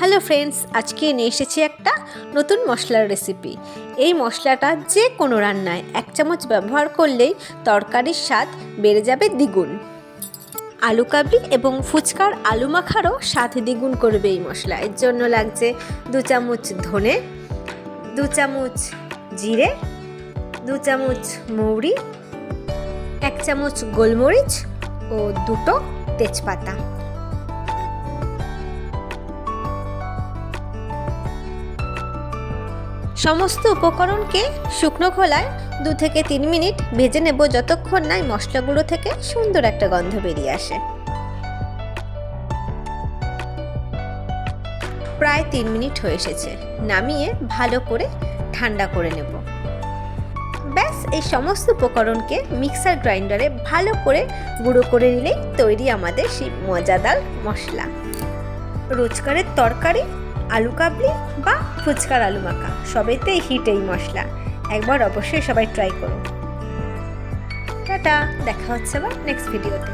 Hello friends, আজকে নিয়ে এসেছি একটা নতুন মশলার রেসিপি। এই মশলাটা যে কোনো রান্নায় 1 চামচ ব্যবহার করলেই তরকারির স্বাদ বেড়ে যাবে দ্বিগুণ। আলু কাবলি এবং ফুচকার আলু মাখারও স্বাদ দ্বিগুণ করবে এই মশলা। এর জন্য লাগছে 2 চামচ ধনে, 2 চামচ জিরে, 2 চামচ মৌরি, 1 চামচ গোলমরিচ ও 2টো তেজপাতা। সমস্ত উপকরণকে শুকনো খোলায় 2 থেকে 3 মিনিট ভেজে নেব, যতক্ষণ না মশলাগুলো থেকে সুন্দর একটা গন্ধ বেরিয়ে আসে। প্রায় 3 মিনিট হয়ে এসেছে। নামিয়ে ভালো করে ঠান্ডা করে নেব। ব্যাস, এই সমস্ত উপকরণকে মিক্সার গ্রাইন্ডারে ভালো করে গুঁড়ো করে নিলেই তৈরি আমাদের সেই মজাদার মশলা। রোজকারের তরকারি, আলু কাবলি বা ফুচকার আলু মাখা সবেতেই হিট এই মশলা। একবার অবশ্যই সবাই ট্রাই করুন। টাটা, দেখা হচ্ছে আবার নেক্সট ভিডিওতে।